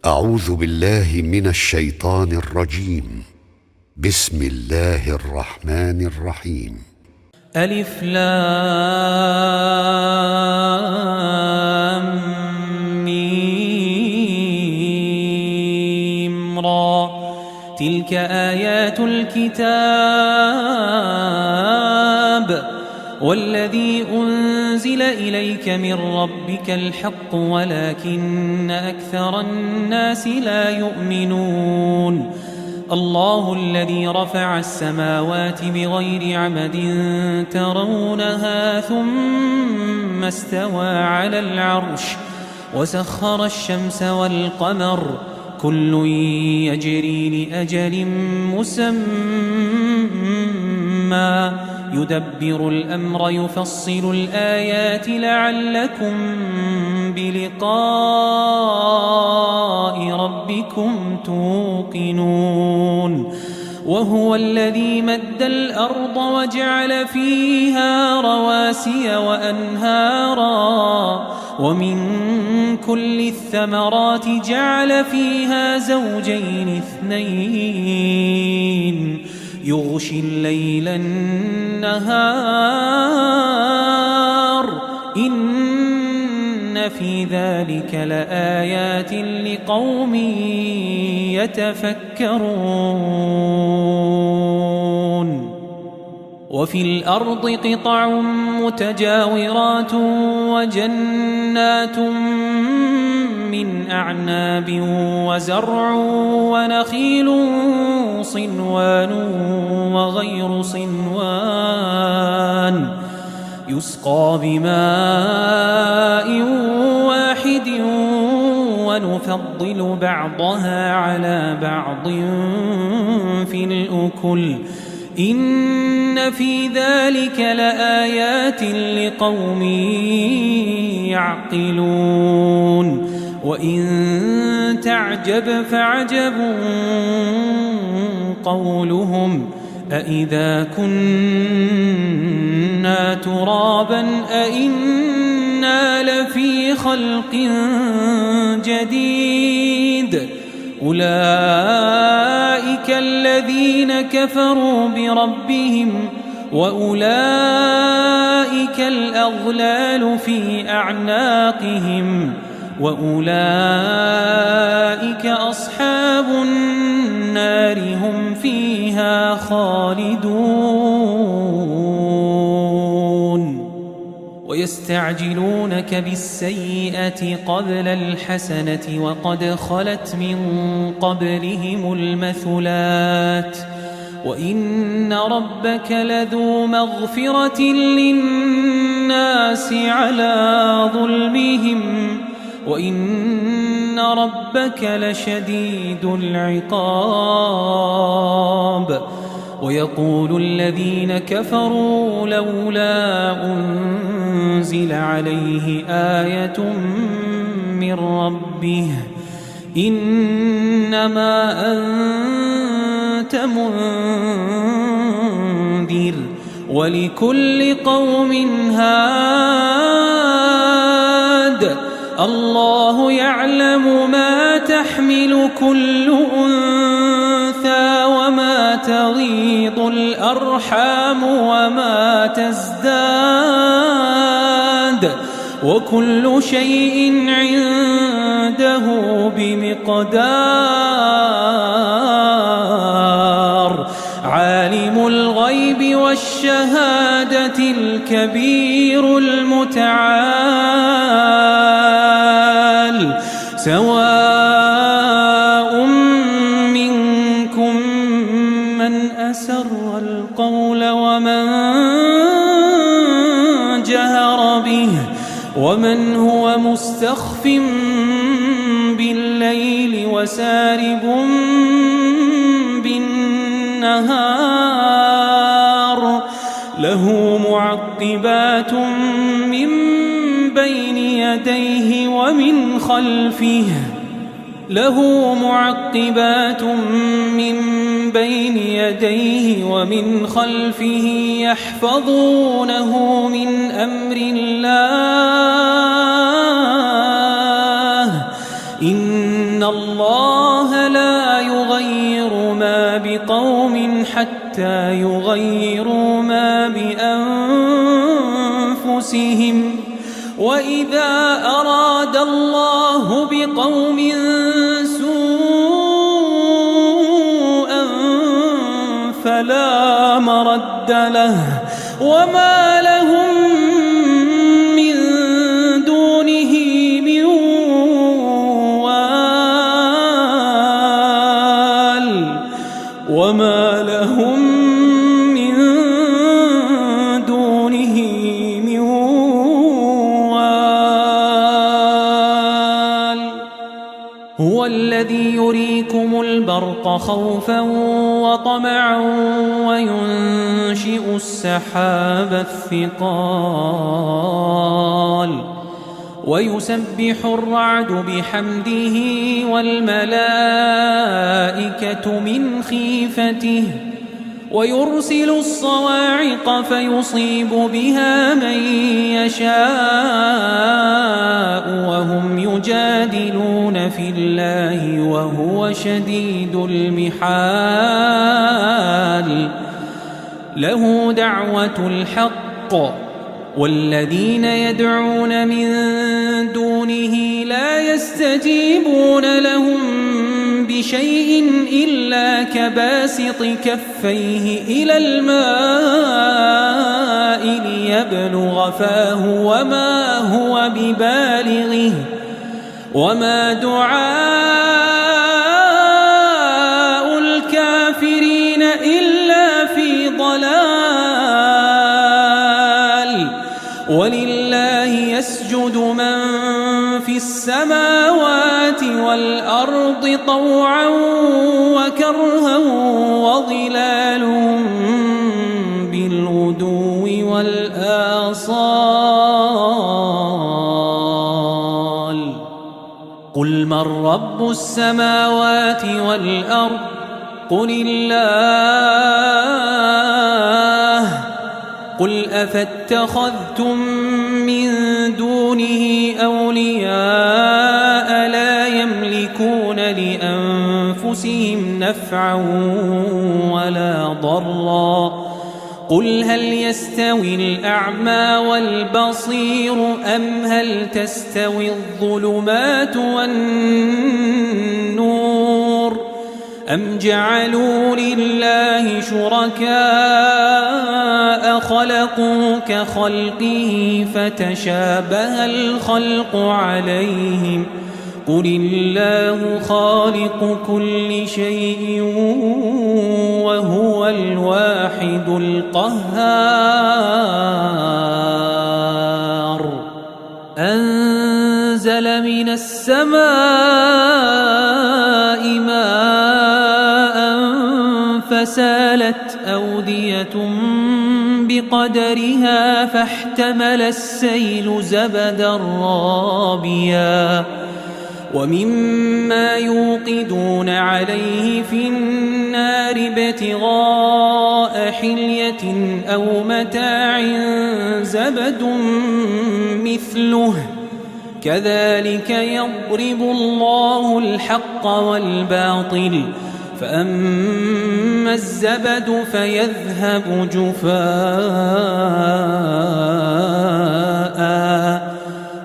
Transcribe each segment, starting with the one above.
أعوذ بالله من الشيطان الرجيم. بسم الله الرحمن الرحيم. ألف لام ميم را. تلك آيات الكتاب والذي أنزل إليك من ربك الحق ولكن أكثر الناس لا يؤمنون. الله الذي رفع السماوات بغير عمد ترونها ثم استوى على العرش وسخر الشمس والقمر كل يجري لأجل مسمى يدبر الأمر يفصل الآيات لعلكم بلقاء ربكم توقنون. وهو الذي مد الأرض وجعل فيها رواسي وأنهارا ومن كل الثمرات جعل فيها زوجين اثنين يغشي الليل النهار إن في ذلك لآيات لقوم يتفكرون. وفي الأرض قطع متجاورات وجنات من أعناب وزرع ونخيل صنوان وغير صنوان يسقى بماء واحد ونفضل بعضها على بعض في الأكل إن في ذلك لآيات لقوم يعقلون. وإن تعجب فعجب قولهم أإذا كنا ترابا أإنا لفي خلق جديد أولئك الذين كفروا بربهم وأولئك الأغلال في أعناقهم وأولئك أصحاب النار هم فيها خالدون. ويستعجلونك بالسيئة قبل الحسنة وقد خلت من قبلهم المثلات وإن ربك لذو مغفرة للناس على ظلمهم وإن ربك لشديد العقاب. ويقول الذين كفروا لولا أنزل عليه آية من ربه إنما أنت منذر ولكل قوم هاد الله يعلم ما تحمل كل أنثى وما تغيض الأرحام وما تزداد وكل شيء عنده بمقدار. عالم الغيب والشهادة الكبير المتعال سواء منكم من أسر القول ومن جهر به ومن هو مستخف بالليل وسارب بالنهار له معقبات من بين يديه ومن خلفه يحفظونه من أمر الله الله لا يغير ما بقوم حتى يغيروا ما بأنفسهم وإذا أراد الله بقوم سوءا فلا مرد له وما لهم من دونه من وال وما لهم من دونه من وال هو الذي يريكم البرق خوفا وطمعا وينشئ السحاب الثقال ويسبح الرعد بحمده والملائكة من خيفته ويرسل الصواعق فيصيب بها من يشاء وهم يجادلون في الله وهو شديد المحال له دعوة الحق والذين يدعون من دونه لا يستجيبون لهم بشيء إلا كباسط كفيه إلى الماء ليبلغ فاه وما هو ببالغه وما دعاء الكافرين إلا في ضلال ولله يسجد من في السماوات والأرض طوعا وكرها وظلالهم بالغدو والآصال قل من رب السماوات والأرض قل الله قل أفاتخذتم من دونه أولياء لا يملكون لأنفسهم نفعا ولا ضرا قل هل يستوي الأعمى والبصير أم هل تستوي الظلمات والنور أم جعلوا لله شركاء خلقوا كخلقه فتشابه الخلق عليهم قل الله خالق كل شيء وهو الواحد القهار أنزل من السماء ماء فسالت أودية بقدرها فاحتمل السيل زبدا رابيا ومما يوقدون عليه في النار ابتغاء حلية أو متاع زبد مثله كذلك يضرب الله الحق والباطل فأما الزبد فيذهب جفاء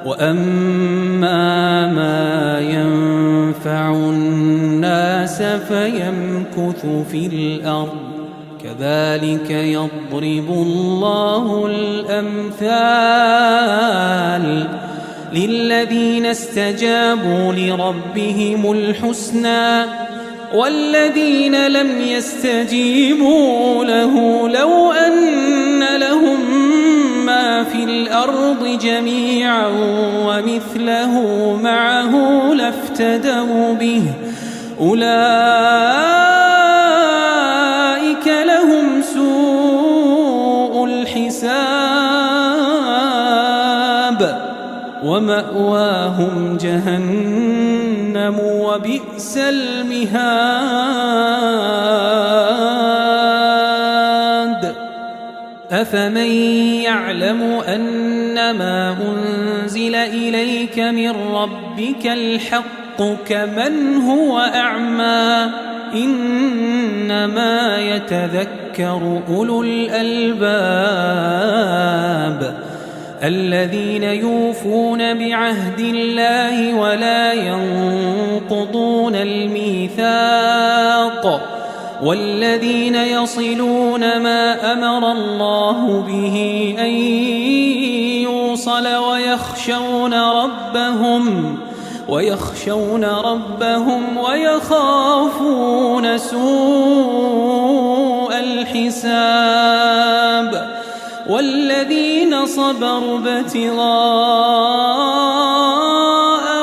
وأما ما ينفع الناس فيمكث في الأرض كذلك يضرب الله الأمثال للذين استجابوا لربهم الحسنى والذين لم يستجيبوا له لو أن لهم ما في الأرض جميعا ومثله معه لافتدوا به أولئك لهم سوء الحساب ومأواهم جهنم وبئس المهاد أفمن يعلم أنما أنزل إليك من ربك الحق كمن هو أعمى إنما يتذكر أولو الألباب الذين يوفون بعهد الله ولا ينقضون الميثاق والذين يصلون ما أمر الله به أن يوصل ويخشون ربهم ويخافون سوء الحساب والذين صبروا ابتغاء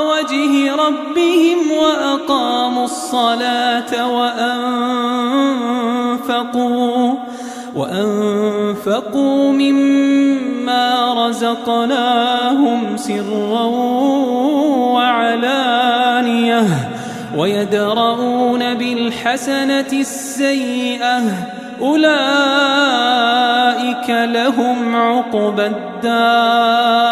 وجه ربهم وأقاموا الصلاة وأنفقوا مما رزقناهم سرا وعلانية ويدرؤون بالحسنة السيئة أولئك لهم عقبى الدار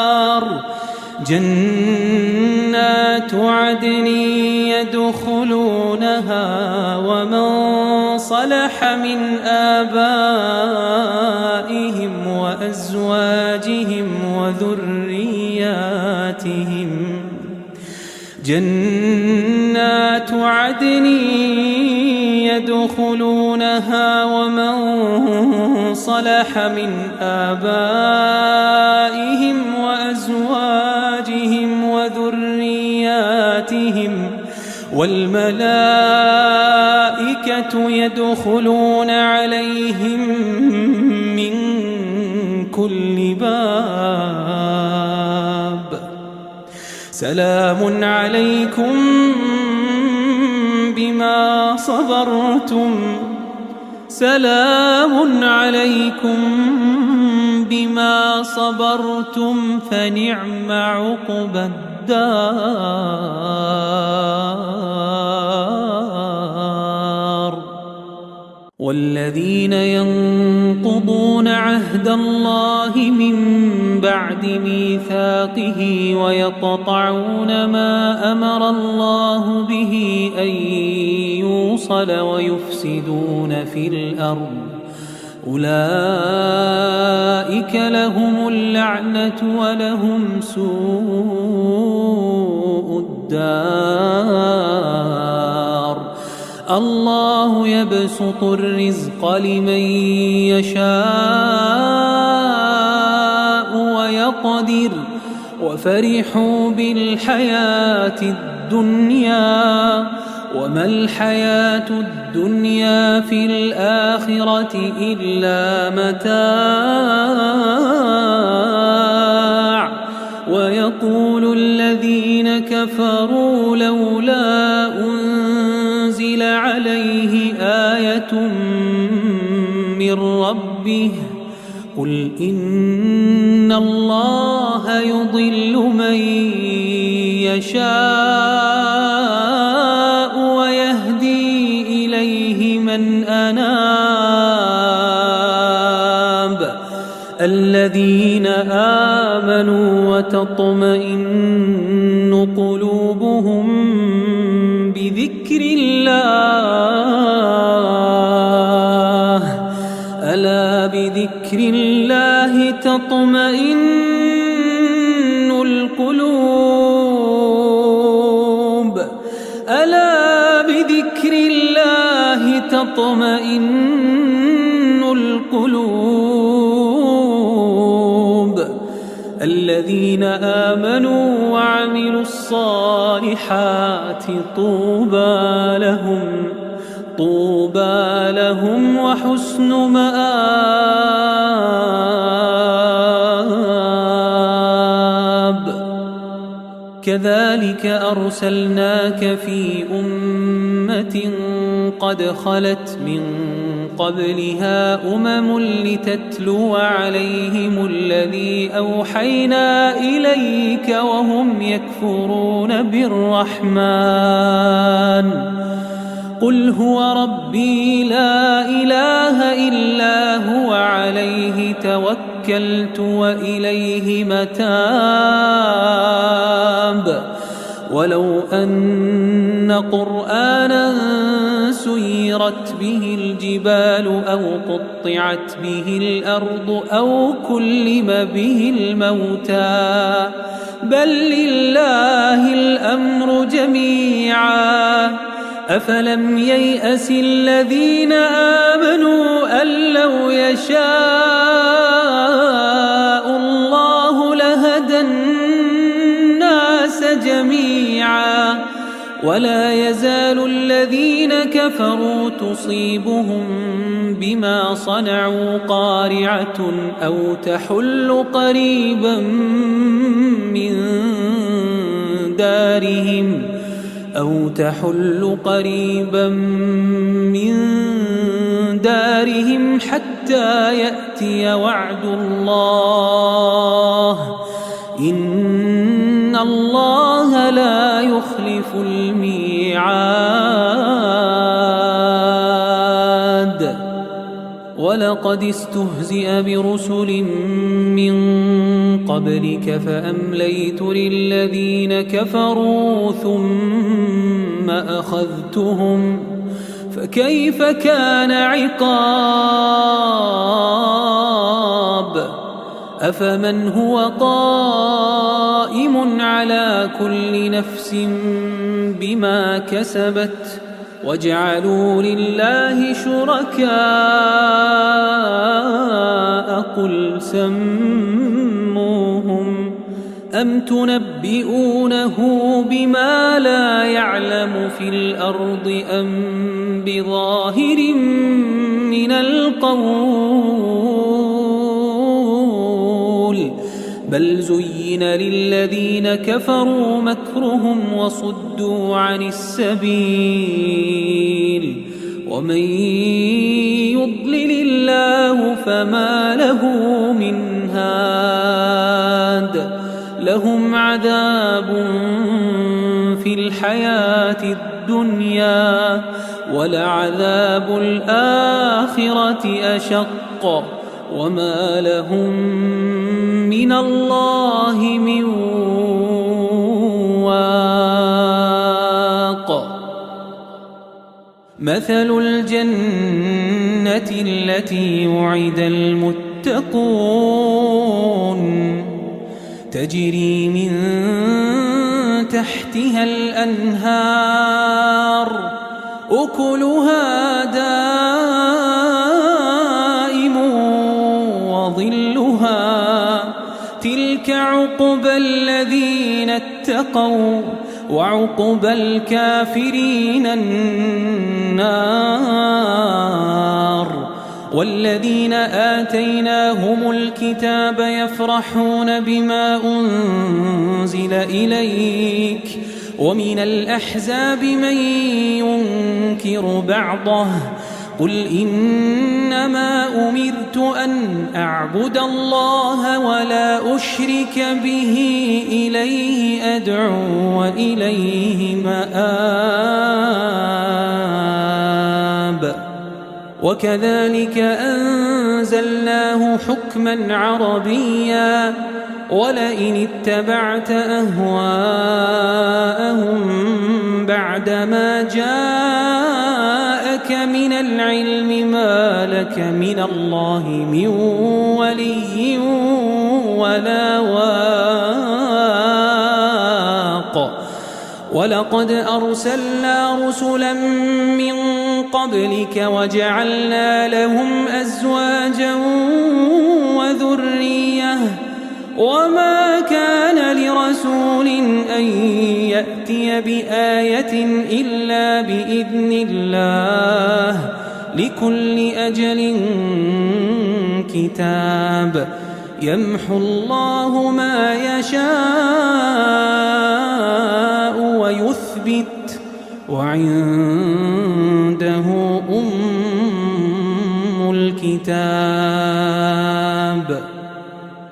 جنات عدن يدخلونها ومن صلح من آبائهم وأزواجهم وذرياتهم جنات عدن يدخلونها ومن صلح من آبائهم وأزواجهم وذرياتهم والملائكة يدخلون عليهم من كل باب سلام عليكم بما صبرتم فنعم عقبى الدار والذين ينقضون عهد الله من بعد ميثاقه ويقطعون ما أمر الله به أن يوصل ويفسدون في الأرض أولئك لهم اللعنة ولهم سوء الدار الله يبسط الرزق لمن يشاء ويقدر وفرحوا بالحياة الدنيا وما الحياة الدنيا في الآخرة إلا متاع ويقول الذين كفروا لولا أنزل عليه آية من ربه قل إن الله يضل من يشاء ويهدي إليه من أناب الذين آمنوا وتطمئن قلوبهم بذكر الله ألا بذكر الله تطمئن القلوب ألا بذكر الله تطمئن القلوب الذين آمنوا وعملوا الصالحات طوبى لهم وحسن مآب كذلك أرسلناك في أمة قد خلت من قبلها لتتلو عليهم الذي أوحينا إليك وهم يكفرون بالرحمن قل هو ربي لا إله إلا هو عليه توكلت وإليه متاب ولو أن قرآنا سيرت به الجبال أو قطعت به الأرض أو كلم به الموتى بل لله الأمر جميعا أفلم ييأس الذين آمنوا أن لو يشاء الله لهدى الناس جميعا ولا يزال الذين كفروا تصيبهم بما صنعوا قارعة أو تحل قريبا من دارهم حتى يأتي وعد الله إن الله لا يخلف الميعاد ولقد استهزئ برسل من قبلك فأمليت للذين كفروا ثم أخذتهم فكيف كان عقاب أفمن هو قائم على كل نفس بما كسبت وجعلوا لله شركاء قل سموهم أم تنبئونه بما لا يعلم في الأرض أم بظاهر من القول بل زين للذين كفروا مكرهم وصدوا عن السبيل ومن يضلل الله فما له من هاد لهم عذاب في الحياة الدنيا ولعذاب الآخرة أشق وما لهم من الله من واق مثل الجنة التي وعد المتقون تجري من تحتها الأنهار أكلها دائم وظلها تلك عقبى الذين اتقوا وعقبى الكافرين النار والذين آتيناهم الكتاب يفرحون بما أنزل إليك ومن الأحزاب من ينكر بعضه قل إنما أمرت أن أعبد الله ولا أشرك به إليه أدعو وإليه مآب وكذلك أنزلناه حكما عربيا ولئن اتبعت أهواءهم بعدما جاءك من العلم ما لك من الله من ولي ولا واق ولقد أرسلنا رسلا من قبلك وجعلنا لهم أزواجا وذرية وما كان لرسول أن يأتي بآية إلا بإذن الله لكل أجل كتاب يمحو الله ما يشاء ويثبت وعنده أم الكتاب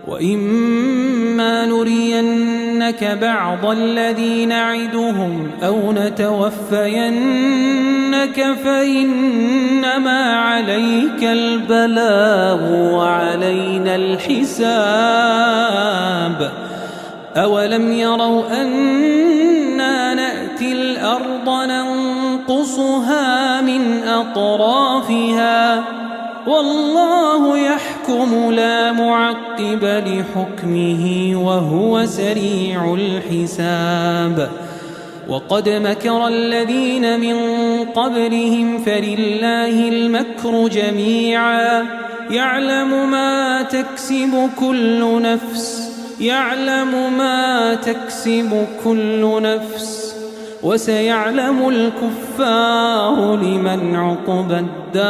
وإما نرينك بعض الذي نعدهم أو نتوفينك فإنما عليك البلاغ وعلينا الحساب أولم يروا أنا نقصصها من أطرافها والله يحكم لا معقب لحكمه وهو سريع الحساب وقد مكر الذين من قبلهم فلله المكر جميعا يعلم ما تكسب كل نفس وسيعلم الكفار لمن عقبى الدار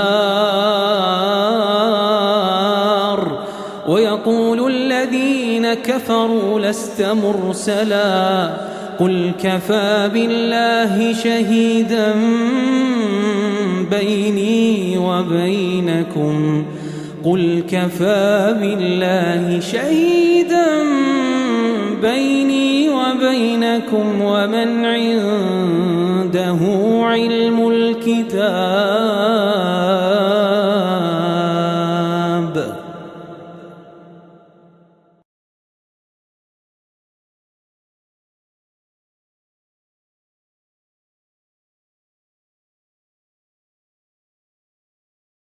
ويقول الذين كفروا لست مرسلا قل كفى بالله شهيدا بيني وبينكم ومن عنده علم الكتاب